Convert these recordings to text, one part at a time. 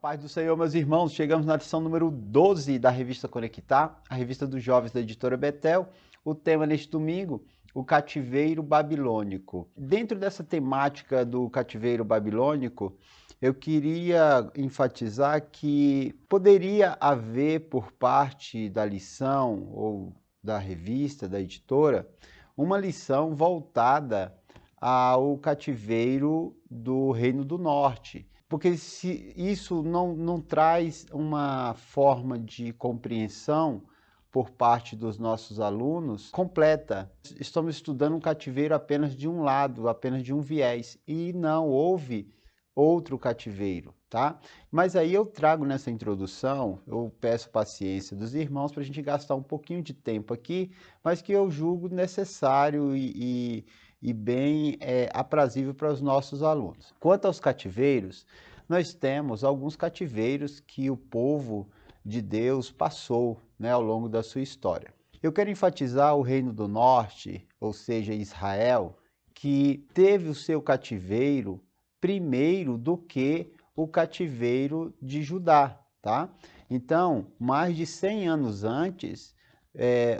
Paz do Senhor, meus irmãos, chegamos na lição número 12 da revista Conectar, a revista dos jovens da editora Betel. O tema neste domingo, o cativeiro babilônico. Dentro dessa temática do cativeiro babilônico, eu queria enfatizar que poderia haver por parte da lição ou da revista, da editora, uma lição voltada ao cativeiro do Reino do Norte. Porque se isso não traz uma forma de compreensão por parte dos nossos alunos completa. Estamos estudando um cativeiro apenas de um lado, apenas de um viés, e não houve outro cativeiro, tá? Mas aí eu trago nessa introdução, eu peço paciência dos irmãos para a gente gastar um pouquinho de tempo aqui, mas que eu julgo necessário e bem aprazível para os nossos alunos. Quanto aos cativeiros, nós temos alguns cativeiros que o povo de Deus passou, né, ao longo da sua história. Eu quero enfatizar o Reino do Norte, ou seja, Israel, que teve o seu cativeiro primeiro do que o cativeiro de Judá, tá? Então, mais de 100 anos antes,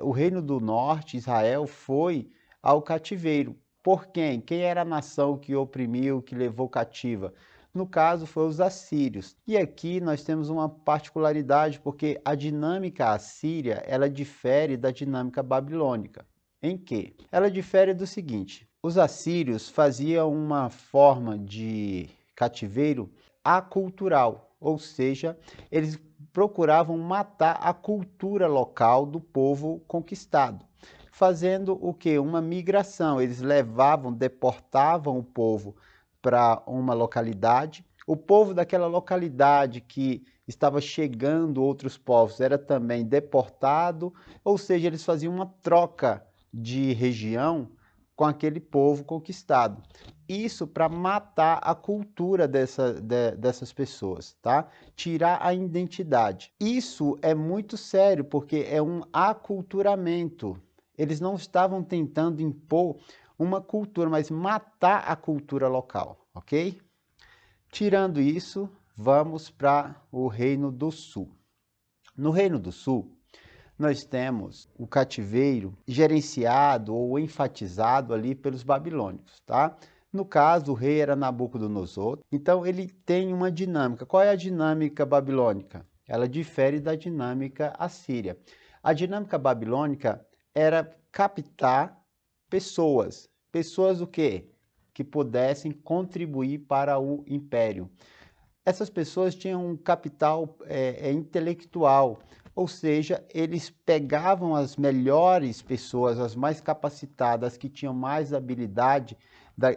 o Reino do Norte, Israel, foi ao cativeiro. Por quem? Quem era a nação que oprimiu, que levou cativa? No caso, foi os assírios. E aqui nós temos uma particularidade, porque a dinâmica assíria, ela difere da dinâmica babilônica. Em que? Ela difere do seguinte: os assírios faziam uma forma de cativeiro acultural, ou seja, eles procuravam matar a cultura local do povo conquistado, fazendo o que? Uma migração. Eles levavam, deportavam o povo para uma localidade. O povo daquela localidade que estava chegando outros povos era também deportado, ou seja, eles faziam uma troca de região com aquele povo conquistado. Isso para matar a cultura dessas pessoas, tá? Tirar a identidade. Isso é muito sério, porque é um aculturamento. Eles não estavam tentando impor uma cultura, mas matar a cultura local, ok? Tirando isso, vamos para o Reino do Sul. No Reino do Sul, nós temos o cativeiro gerenciado ou enfatizado ali pelos babilônicos, tá? No caso, o rei era Nabucodonosor, então ele tem uma dinâmica. Qual é a dinâmica babilônica? Ela difere da dinâmica assíria. A dinâmica babilônica era captar pessoas. Pessoas o quê? Que pudessem contribuir para o império. Essas pessoas tinham um capital intelectual, ou seja, eles pegavam as melhores pessoas, as mais capacitadas, que tinham mais habilidade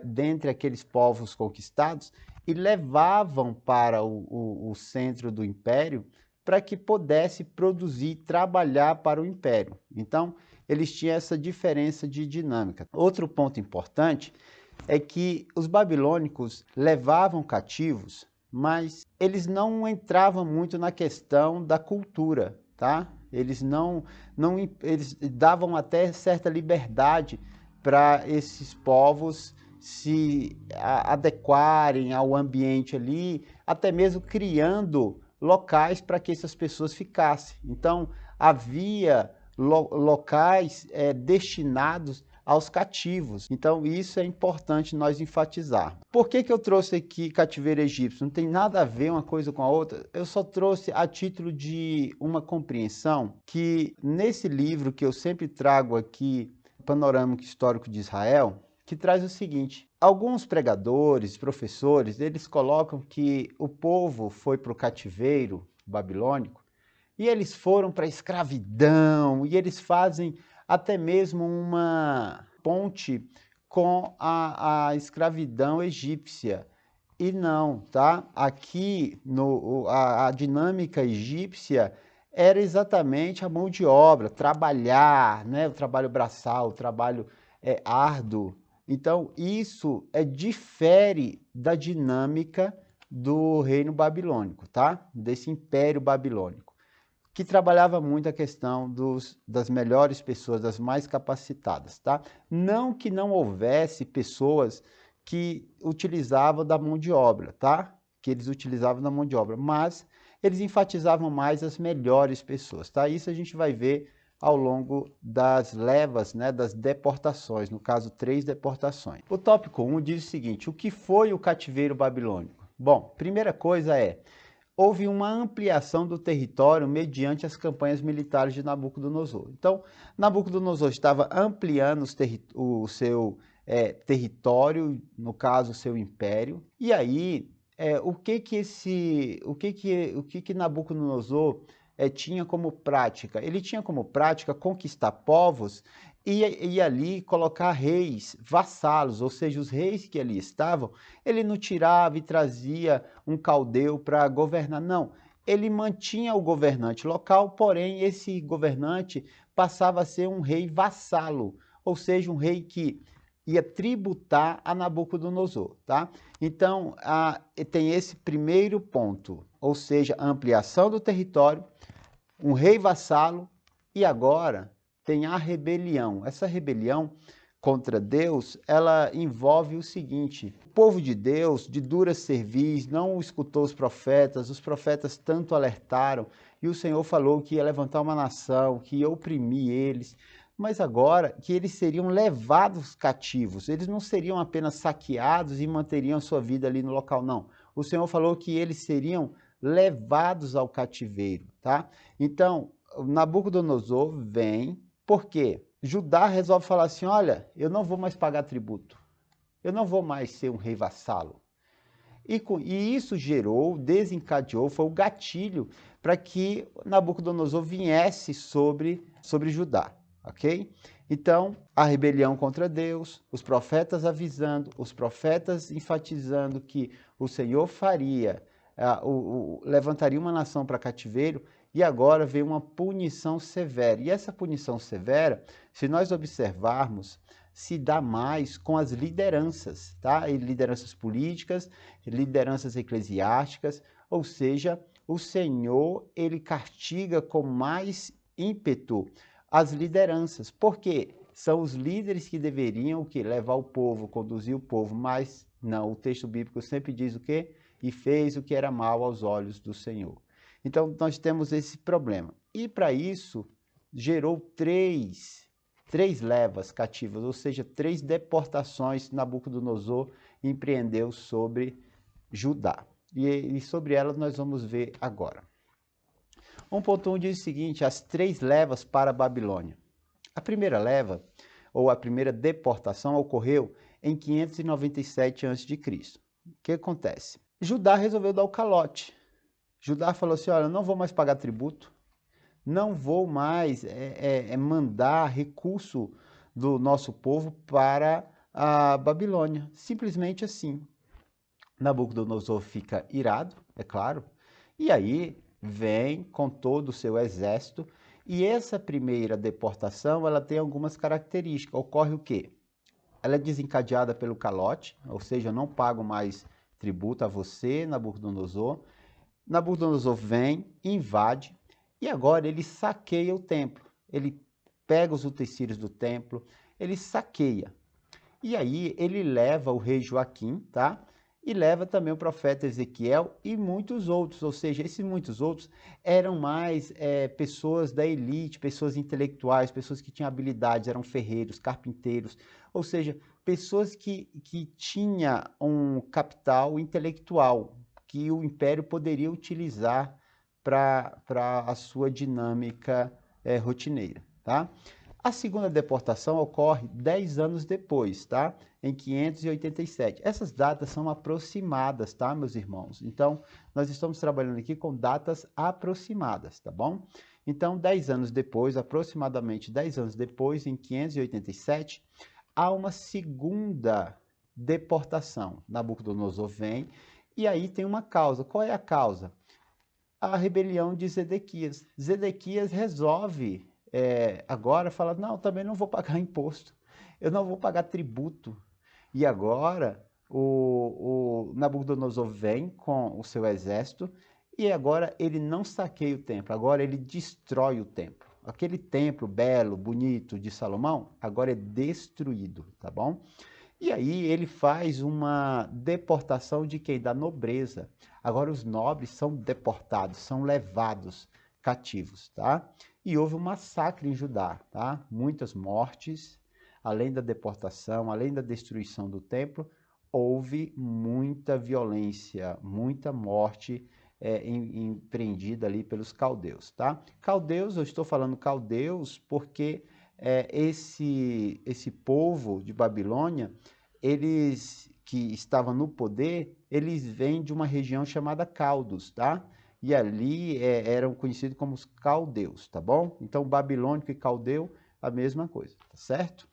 dentre aqueles povos conquistados, e levavam para o centro do império para que pudesse produzir, trabalhar para o império. Então, eles tinham essa diferença de dinâmica. Outro ponto importante é que os babilônicos levavam cativos, mas eles não entravam muito na questão da cultura, tá? Eles eles davam até certa liberdade para esses povos se adequarem ao ambiente ali, até mesmo criando locais para que essas pessoas ficassem. Então, havia locais destinados aos cativos. Então, isso é importante nós enfatizar. Por que eu trouxe aqui cativeiro egípcio? Não tem nada a ver uma coisa com a outra. Eu só trouxe a título de uma compreensão que nesse livro que eu sempre trago aqui, Panorâmico Histórico de Israel, que traz o seguinte: alguns pregadores, professores, eles colocam que o povo foi para o cativeiro babilônico e eles foram para a escravidão, e eles fazem até mesmo uma ponte com a escravidão egípcia. E não, tá? Aqui a dinâmica egípcia era exatamente a mão de obra, trabalhar, né? O trabalho braçal, o trabalho árduo. Então, isso difere da dinâmica do reino babilônico, tá? Desse império babilônico, que trabalhava muito a questão das melhores pessoas, das mais capacitadas, tá? Não que não houvesse pessoas que utilizavam da mão de obra, tá? que eles utilizavam na mão de obra, mas eles enfatizavam mais as melhores pessoas, tá? Isso a gente vai ver ao longo das levas, né, das deportações, no caso 3 deportações. O tópico 1 diz o seguinte: o que foi o cativeiro babilônico? Bom, primeira coisa houve uma ampliação do território mediante as campanhas militares de Nabucodonosor. Então, Nabucodonosor estava ampliando o seu território, no caso, o seu império, e aí o que Nabucodonosor tinha como prática? Ele tinha como prática conquistar povos e ali colocar reis, vassalos, ou seja, os reis que ali estavam, ele não tirava e trazia um caldeu para governar, não. Ele mantinha o governante local, porém esse governante passava a ser um rei vassalo, ou seja, um rei que ia tributar a Nabucodonosor, tá? Então, tem esse primeiro ponto, ou seja, a ampliação do território, um rei vassalo, e agora tem a rebelião. Essa rebelião contra Deus, ela envolve o seguinte: o povo de Deus, de dura cerviz, não escutou os profetas tanto alertaram, e o Senhor falou que ia levantar uma nação, que ia oprimir eles, mas agora que eles seriam levados cativos, eles não seriam apenas saqueados e manteriam sua vida ali no local, não. O Senhor falou que eles seriam levados ao cativeiro, tá? Então, Nabucodonosor vem, por quê? Judá resolve falar assim: olha, eu não vou mais pagar tributo, eu não vou mais ser um rei vassalo. E isso desencadeou, foi o gatilho para que Nabucodonosor viesse sobre Judá, ok? Então, a rebelião contra Deus, os profetas avisando, os profetas enfatizando que o Senhor levantaria uma nação para cativeiro, e agora veio uma punição severa. E essa punição severa, se nós observarmos, se dá mais com as lideranças, tá? E lideranças políticas, lideranças eclesiásticas, ou seja, o Senhor, ele castiga com mais ímpeto as lideranças, porque são os líderes que deveriam levar o povo, conduzir o povo, mas não, o texto bíblico sempre diz o quê? E fez o que era mal aos olhos do Senhor. Então, nós temos esse problema. E para isso, gerou três levas cativas, ou seja, 3 deportações Nabucodonosor empreendeu sobre Judá. E sobre elas nós vamos ver agora. 1.1 diz o seguinte: as 3 levas para a Babilônia. A primeira leva, ou a primeira deportação, ocorreu em 597 a.C. O que acontece? Judá resolveu dar o calote. Judá falou assim: olha, eu não vou mais pagar tributo, não vou mais mandar recurso do nosso povo para a Babilônia. Simplesmente assim. Nabucodonosor fica irado, é claro, e aí vem com todo o seu exército, e essa primeira deportação, ela tem algumas características. Ocorre o quê? Ela é desencadeada pelo calote, ou seja, eu não pago mais tributo a você, Nabucodonosor. Nabucodonosor vem, invade, e agora ele saqueia o templo. Ele pega os utensílios do templo, ele saqueia. E aí ele leva o rei Joaquim, tá? E leva também o profeta Ezequiel e muitos outros, ou seja, esses muitos outros eram mais pessoas da elite, pessoas intelectuais, pessoas que tinham habilidades, eram ferreiros, carpinteiros, ou seja, pessoas que tinham um capital intelectual que o império poderia utilizar para a sua dinâmica rotineira, tá? A segunda deportação ocorre 10 anos depois, tá? Em 587. Essas datas são aproximadas, tá, meus irmãos? Então, nós estamos trabalhando aqui com datas aproximadas, tá bom? Então, 10 anos depois, aproximadamente 10 anos depois, em 587, há uma segunda deportação. Nabucodonosor vem, e aí tem uma causa. Qual é a causa? A rebelião de Zedequias. Zedequias resolve agora fala: não, também não vou pagar imposto, eu não vou pagar tributo. E agora o Nabucodonosor vem com o seu exército, e agora ele não saqueia o templo, agora ele destrói o templo. Aquele templo belo, bonito de Salomão, agora é destruído, tá bom? E aí ele faz uma deportação de quem? Da nobreza. Agora os nobres são deportados, são levados cativos, tá? E houve um massacre em Judá, tá? Muitas mortes, além da deportação, além da destruição do templo, houve muita violência, muita morte empreendida ali pelos caldeus, tá? Caldeus, eu estou falando caldeus porque esse povo de Babilônia, eles que estavam no poder, eles vêm de uma região chamada Caldos, tá? E ali eram conhecidos como os caldeus, tá bom? Então, babilônico e caldeu, a mesma coisa, tá certo?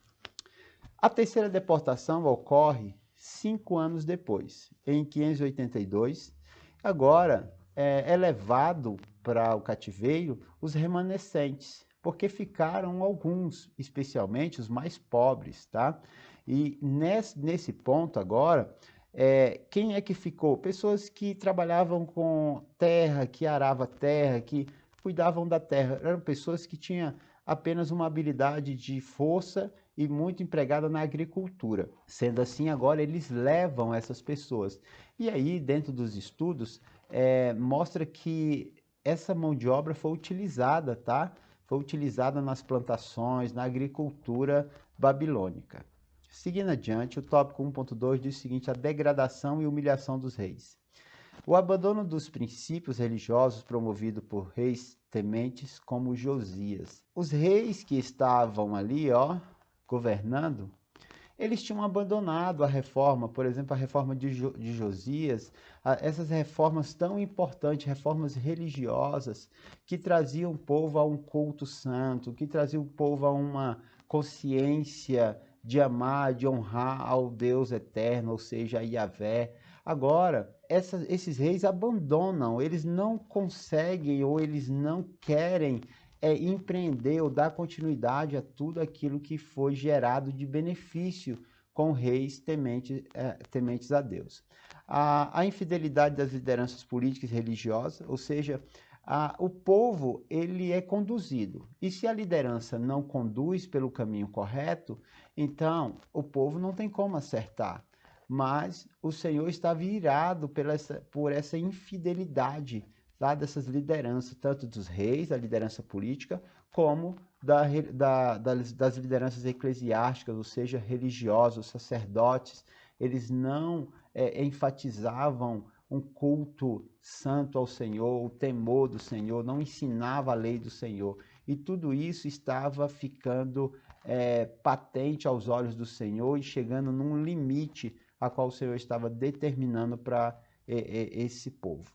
A terceira deportação ocorre 5 anos depois, em 582. Agora é levado para o cativeiro os remanescentes, porque ficaram alguns, especialmente os mais pobres, tá? E nesse ponto agora, quem é que ficou? Pessoas que trabalhavam com terra, que arava terra, que cuidavam da terra. Eram pessoas que tinham apenas uma habilidade de força e muito empregada na agricultura. Sendo assim, agora eles levam essas pessoas. E aí, dentro dos estudos, mostra que essa mão de obra foi utilizada, tá? Foi utilizada nas plantações, na agricultura babilônica. Seguindo adiante, o tópico 1.2 diz o seguinte: a degradação e humilhação dos reis. O abandono dos princípios religiosos promovido por reis tementes como Josias. Os reis que estavam ali, governando, eles tinham abandonado a reforma, por exemplo, a reforma de Josias, essas reformas tão importantes, reformas religiosas, que traziam o povo a um culto santo, que traziam o povo a uma consciência de amar, de honrar ao Deus eterno, ou seja, a Yahvé. Agora, esses reis abandonam, eles não conseguem ou eles não querem empreender ou dar continuidade a tudo aquilo que foi gerado de benefício com reis tementes a Deus. A infidelidade das lideranças políticas e religiosas, ou seja, o povo ele é conduzido. E se a liderança não conduz pelo caminho correto, então o povo não tem como acertar. Mas o Senhor estava irado por essa infidelidade dessas lideranças, tanto dos reis, da liderança política, como das lideranças eclesiásticas, ou seja, religiosos, sacerdotes. Eles não enfatizavam um culto santo ao Senhor, o temor do Senhor, não ensinava a lei do Senhor. E tudo isso estava ficando patente aos olhos do Senhor e chegando num limite a qual o Senhor estava determinando para esse povo.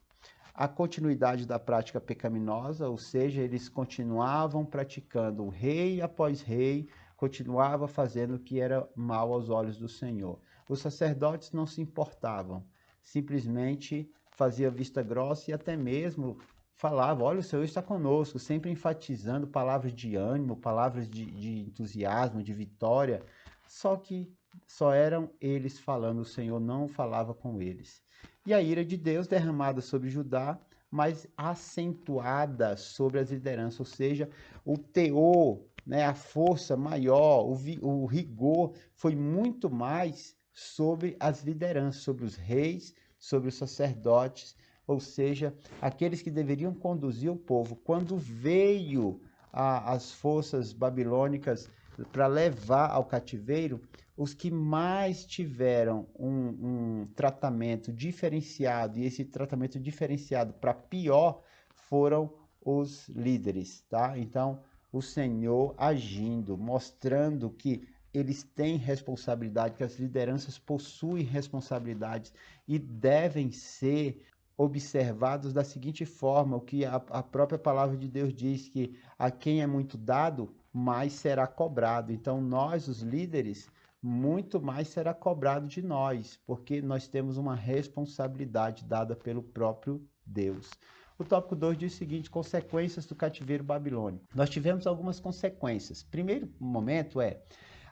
A continuidade da prática pecaminosa, ou seja, eles continuavam praticando rei após rei, continuava fazendo o que era mal aos olhos do Senhor. Os sacerdotes não se importavam, simplesmente fazia vista grossa e até mesmo falava: olha, o Senhor está conosco, sempre enfatizando palavras de ânimo, palavras de entusiasmo, de vitória, só que só eram eles falando, o Senhor não falava com eles. E a ira de Deus derramada sobre Judá, mas acentuada sobre as lideranças, ou seja, o teor, né, a força maior, o rigor foi muito mais sobre as lideranças, sobre os reis, sobre os sacerdotes, ou seja, aqueles que deveriam conduzir o povo. Quando veio as forças babilônicas para levar ao cativeiro, os que mais tiveram um tratamento diferenciado, e esse tratamento diferenciado para pior, foram os líderes, tá? Então, o Senhor agindo, mostrando que eles têm responsabilidade, que as lideranças possuem responsabilidades e devem ser observados da seguinte forma: o que a própria palavra de Deus diz, que a quem é muito dado, mais será cobrado. Então, nós, os líderes, muito mais será cobrado de nós, porque nós temos uma responsabilidade dada pelo próprio Deus. O tópico 2 diz o seguinte: consequências do cativeiro babilônico. Nós tivemos algumas consequências. Primeiro momento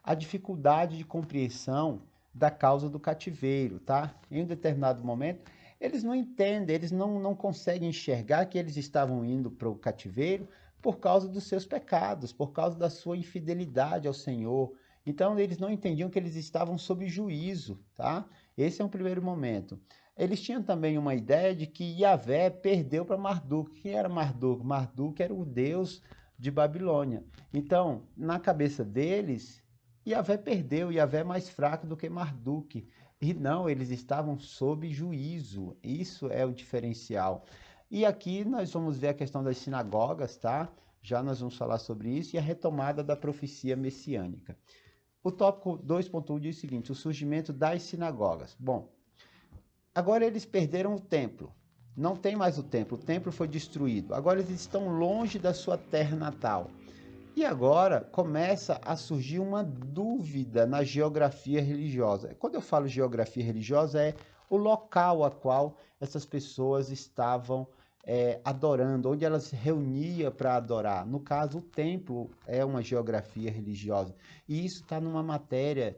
a dificuldade de compreensão da causa do cativeiro, tá? Em um determinado momento, eles não entendem, eles não conseguem enxergar que eles estavam indo para o cativeiro por causa dos seus pecados, por causa da sua infidelidade ao Senhor. Então eles não entendiam que eles estavam sob juízo, tá? Esse é um primeiro momento. Eles tinham também uma ideia de que Yahvé perdeu para Marduk. Quem era Marduk? Marduk era o deus de Babilônia. Então, na cabeça deles, Yahvé perdeu, Yahvé é mais fraco do que Marduk. E não, eles estavam sob juízo. Isso é o diferencial. E aqui nós vamos ver a questão das sinagogas, tá? Já nós vamos falar sobre isso e a retomada da profecia messiânica. O tópico 2.1 diz o seguinte: o surgimento das sinagogas. Bom, agora eles perderam o templo. Não tem mais o templo foi destruído. Agora eles estão longe da sua terra natal. E agora começa a surgir uma dúvida na geografia religiosa. Quando eu falo geografia religiosa, é o local a qual essas pessoas estavam adorando, onde elas se reuniam para adorar. No caso, o templo é uma geografia religiosa. E isso está numa matéria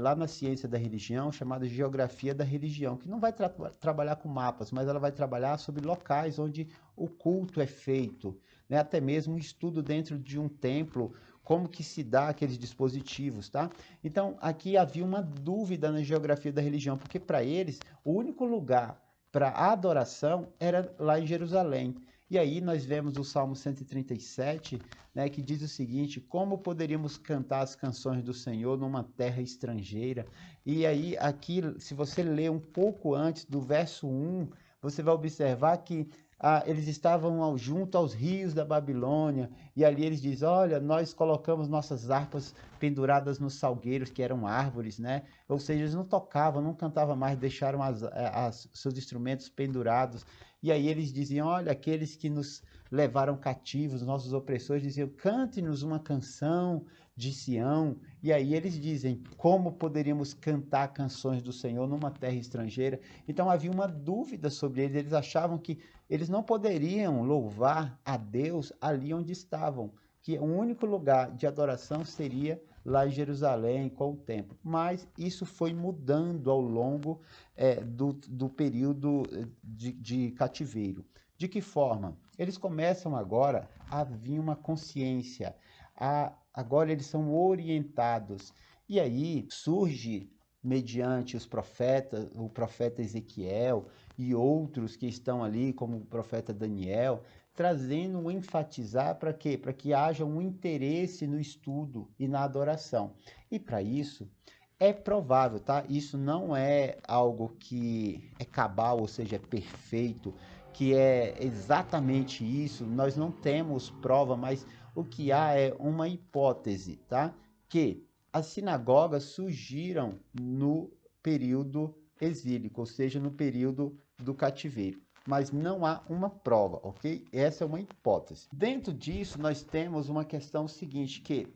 lá na ciência da religião, chamada geografia da religião, que não vai trabalhar com mapas, mas ela vai trabalhar sobre locais onde o culto é feito, né? Até mesmo um estudo dentro de um templo, como que se dá aqueles dispositivos, tá? Então, aqui havia uma dúvida na geografia da religião, porque para eles, o único lugar para a adoração era lá em Jerusalém. E aí nós vemos o Salmo 137, né, que diz o seguinte: como poderíamos cantar as canções do Senhor numa terra estrangeira? E aí, aqui, se você ler um pouco antes do verso 1, você vai observar que eles estavam junto aos rios da Babilônia, e ali eles dizem: olha, nós colocamos nossas harpas penduradas nos salgueiros, que eram árvores, né? Ou seja, eles não tocavam, não cantavam mais, deixaram seus instrumentos pendurados. E aí eles diziam: olha, aqueles que nos levaram cativos, nossos opressores, diziam: cante-nos uma canção de Sião. E aí eles dizem: como poderíamos cantar canções do Senhor numa terra estrangeira? Então havia uma dúvida sobre eles, eles achavam que eles não poderiam louvar a Deus ali onde estavam, que o único lugar de adoração seria lá em Jerusalém, com o templo. Mas isso foi mudando ao longo do período de cativeiro. De que forma? Eles começam agora a vir uma consciência, agora eles são orientados. E aí surge, mediante os profetas, o profeta Ezequiel e outros que estão ali, como o profeta Daniel, trazendo enfatizar para quê? Para que haja um interesse no estudo e na adoração. E para isso, é provável, tá? Isso não é algo que é cabal, ou seja, é perfeito, que é exatamente isso. Nós não temos prova, mas o que há é uma hipótese, tá? Que as sinagogas surgiram no período exílico, ou seja, no período do cativeiro. Mas não há uma prova, ok? Essa é uma hipótese. Dentro disso, nós temos uma questão seguinte, que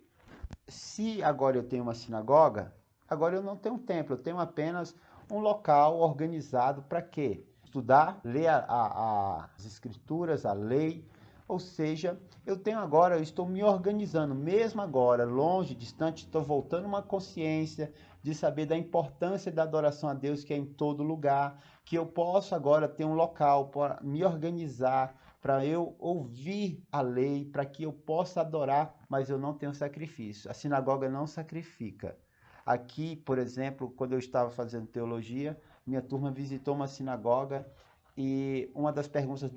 se agora eu tenho uma sinagoga, agora eu não tenho um templo, eu tenho apenas um local organizado para quê? Estudar, ler as escrituras, a lei, ou seja, eu tenho agora, eu estou me organizando, mesmo agora, longe, distante, estou voltando uma consciência de saber da importância da adoração a Deus, que é em todo lugar, que eu posso agora ter um local para me organizar, para eu ouvir a lei, para que eu possa adorar, mas eu não tenho sacrifício. A sinagoga não sacrifica. Aqui, por exemplo, quando eu estava fazendo teologia, minha turma visitou uma sinagoga e uma das perguntas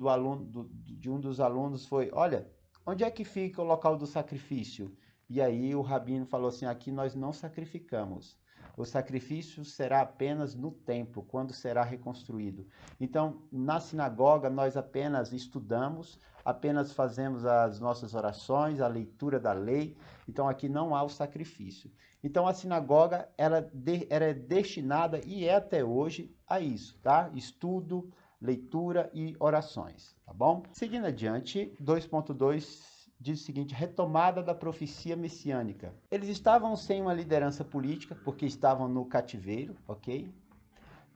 de um dos alunos foi: olha, onde é que fica o local do sacrifício? E aí o rabino falou assim: aqui nós não sacrificamos. O sacrifício será apenas no templo, quando será reconstruído. Então, na sinagoga, nós apenas estudamos, apenas fazemos as nossas orações, a leitura da lei. Então, aqui não há o sacrifício. Então, a sinagoga era destinada, e é até hoje, a isso, tá? Estudo, leitura e orações, tá bom? Seguindo adiante, 2.2 diz o seguinte: retomada da profecia messiânica. Eles estavam sem uma liderança política, porque estavam no cativeiro, ok?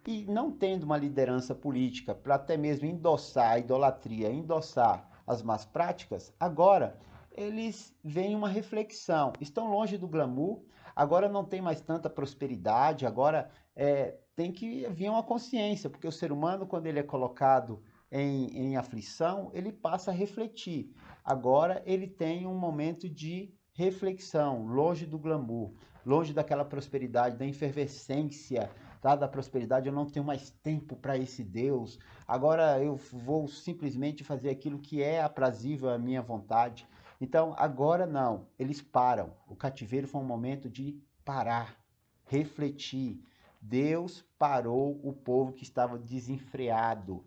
E não tendo uma liderança política para até mesmo endossar a idolatria, endossar as más práticas, agora eles veem uma reflexão. Estão longe do glamour, agora não tem mais tanta prosperidade, agora tem que vir uma consciência, porque o ser humano, quando ele é colocado em aflição, ele passa a refletir. Agora ele tem um momento de reflexão, longe do glamour. longe daquela prosperidade, da efervescência, tá? Da prosperidade. Eu não tenho mais tempo para esse Deus. Agora eu vou simplesmente fazer aquilo que é aprazível à minha vontade. Então, agora não, eles param. O cativeiro foi um momento de parar, refletir. Deus parou o povo que estava desenfreado.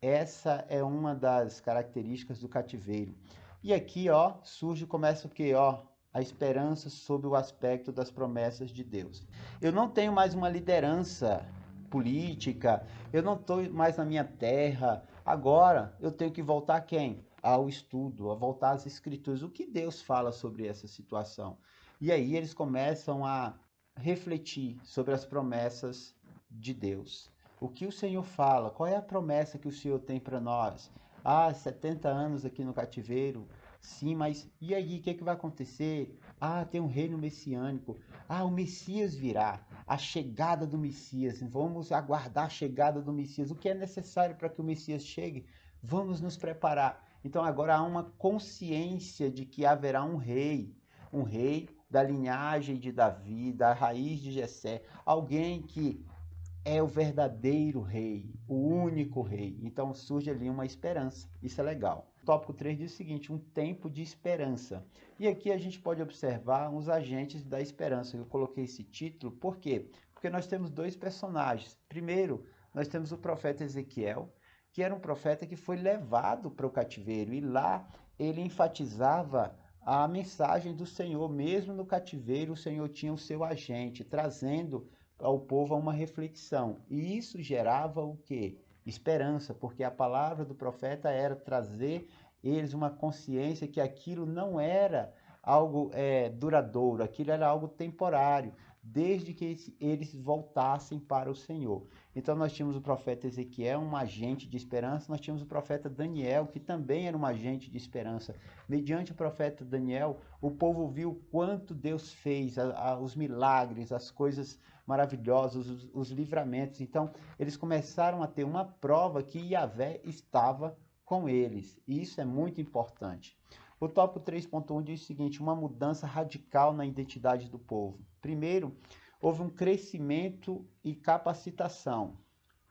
Essa é uma das características do cativeiro. E aqui, ó, surge, começa o quê? Ó, a esperança sob o aspecto das promessas de Deus. Eu não tenho mais uma liderança política, eu não estou mais na minha terra. Agora eu tenho que voltar a quem? Ao estudo, a voltar às escrituras. O que Deus fala sobre essa situação? E aí eles começam a refletir sobre as promessas de Deus. O que o Senhor fala? Qual é a promessa que o Senhor tem para nós? Ah, 70 anos aqui no cativeiro. Sim, mas e aí, o que é que vai acontecer? Ah, tem um reino messiânico. Ah, o Messias virá. A chegada do Messias. Vamos aguardar a chegada do Messias. O que é necessário para que o Messias chegue? Vamos nos preparar. Então agora há uma consciência de que haverá um rei da linhagem de Davi, da raiz de Jessé, alguém que é o verdadeiro rei, o único rei. Então surge ali uma esperança. Isso é legal. O tópico 3 diz o seguinte: um tempo de esperança. E aqui a gente pode observar uns agentes da esperança. Eu coloquei esse título, por quê? Porque nós temos dois personagens. Primeiro, nós temos o profeta Ezequiel, que era um profeta que foi levado para o cativeiro, e lá ele enfatizava a mensagem do Senhor. Mesmo no cativeiro, o Senhor tinha o seu agente, trazendo ao povo a uma reflexão. E isso gerava o quê? Esperança, porque a palavra do profeta era trazer eles uma consciência que aquilo não era algo duradouro, aquilo era algo temporário, desde que eles voltassem para o Senhor. Então nós tínhamos o profeta Ezequiel, um agente de esperança, nós tínhamos o profeta Daniel, que também era um agente de esperança. Mediante o profeta Daniel, o povo viu quanto Deus fez, os milagres, as coisas maravilhosas, os livramentos. Então eles começaram a ter uma prova que Yahvé estava com eles. E isso é muito importante. O tópico 3.1 diz o seguinte: uma mudança radical na identidade do povo. Primeiro, houve um crescimento e capacitação.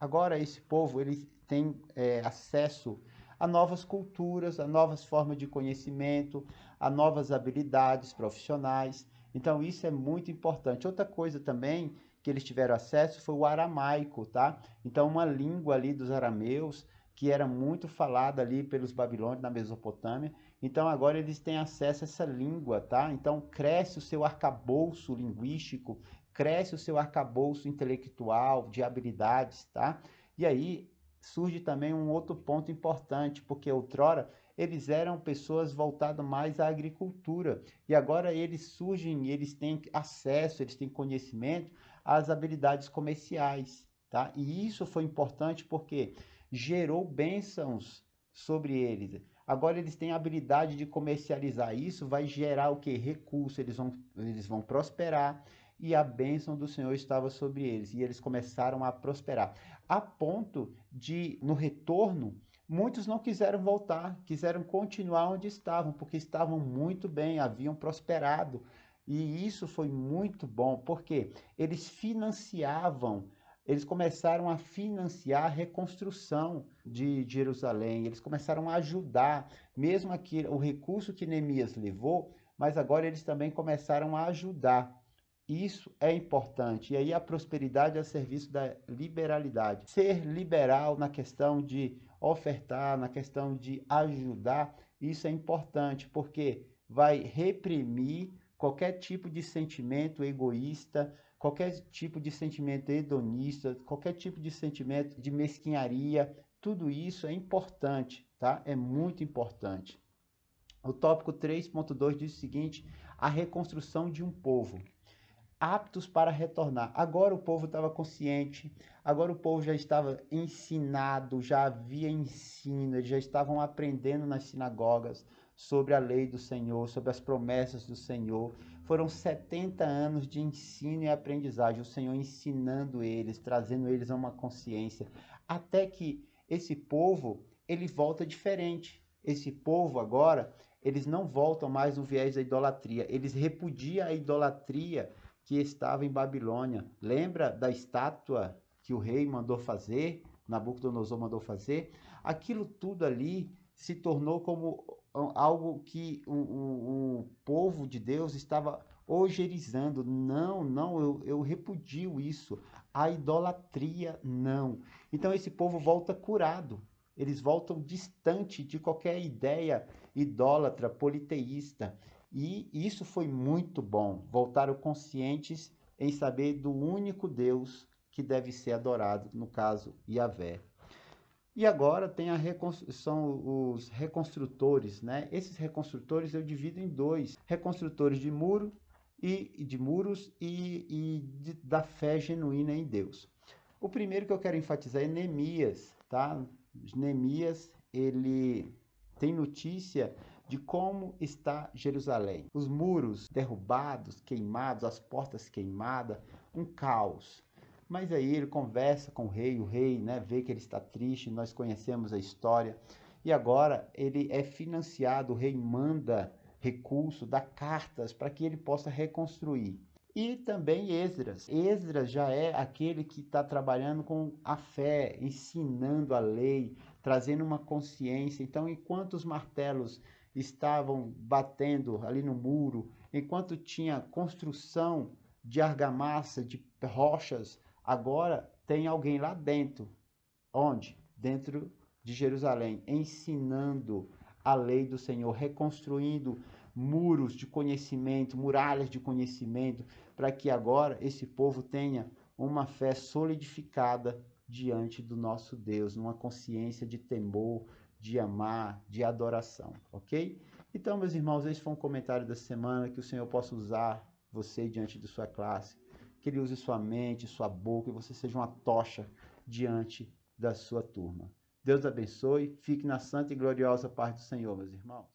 Agora esse povo ele tem acesso a novas culturas, a novas formas de conhecimento, a novas habilidades profissionais. Então isso é muito importante. Outra coisa também que eles tiveram acesso foi o aramaico, tá? Então uma língua ali dos arameus que era muito falada ali pelos babilônios na Mesopotâmia. Então agora eles têm acesso a essa língua, tá? Então cresce o seu arcabouço linguístico, cresce o seu arcabouço intelectual de habilidades, tá? E aí surge também um outro ponto importante, porque outrora eles eram pessoas voltadas mais à agricultura, e agora eles surgem, eles têm acesso, eles têm conhecimento às habilidades comerciais, tá? E isso foi importante porque gerou bênçãos sobre eles. Agora eles têm a habilidade de comercializar isso, vai gerar o que? Recurso, eles vão prosperar, e a bênção do Senhor estava sobre eles, e eles começaram a prosperar, a ponto de, no retorno, muitos não quiseram voltar, quiseram continuar onde estavam, porque estavam muito bem, haviam prosperado, e isso foi muito bom, porque eles começaram a financiar a reconstrução de Jerusalém, eles começaram a ajudar, mesmo aqui o recurso que Neemias levou, mas agora eles também começaram a ajudar. Isso é importante. E aí a prosperidade é a serviço da liberalidade. Ser liberal na questão de ofertar, na questão de ajudar, isso é importante, porque vai reprimir qualquer tipo de sentimento egoísta, qualquer tipo de sentimento hedonista, qualquer tipo de sentimento de mesquinharia. Tudo isso é importante, tá? É muito importante. O tópico 3.2 diz o seguinte: a reconstrução de um povo aptos para retornar. Agora o povo estava consciente, agora o povo já estava ensinado, já havia ensino, eles já estavam aprendendo nas sinagogas sobre a lei do Senhor, sobre as promessas do Senhor. Foram 70 anos de ensino e aprendizagem, o Senhor ensinando eles, trazendo eles a uma consciência, até que esse povo, ele volta diferente. Esse povo agora, eles não voltam mais no viés da idolatria, eles repudiam a idolatria que estava em Babilônia. Lembra da estátua que o rei mandou fazer, Nabucodonosor mandou fazer? Aquilo tudo ali se tornou como algo que o povo de Deus estava ogerizando. Não, não, eu repudio isso. A idolatria, não. Então esse povo volta curado. Eles voltam distante de qualquer ideia idólatra, politeísta. E isso foi muito bom. Voltaram conscientes em saber do único Deus que deve ser adorado, no caso, Yahvé. E agora tem são os reconstrutores, né? Esses reconstrutores eu divido em dois: reconstrutores de muro de muros da fé genuína em Deus. O primeiro que eu quero enfatizar é Neemias, tá? Neemias, ele tem notícia de como está Jerusalém. Os muros derrubados, queimados, as portas queimadas, um caos. Mas aí ele conversa com o rei, né, vê que ele está triste, nós conhecemos a história. E agora ele é financiado, o rei manda recurso, dá cartas para que ele possa reconstruir. E também Esdras. Esdras já é aquele que está trabalhando com a fé, ensinando a lei, trazendo uma consciência. Então, enquanto os martelos estavam batendo ali no muro, enquanto tinha construção de argamassa, de rochas, agora tem alguém lá dentro. Onde? Dentro de Jerusalém, ensinando a lei do Senhor, reconstruindo muros de conhecimento, muralhas de conhecimento, para que agora esse povo tenha uma fé solidificada diante do nosso Deus, numa consciência de temor, de amar, de adoração, ok? Então, meus irmãos, esse foi um comentário da semana, que o Senhor possa usar você diante de sua classe, que Ele use sua mente, sua boca, e você seja uma tocha diante da sua turma. Deus abençoe, fique na santa e gloriosa paz do Senhor, meus irmãos.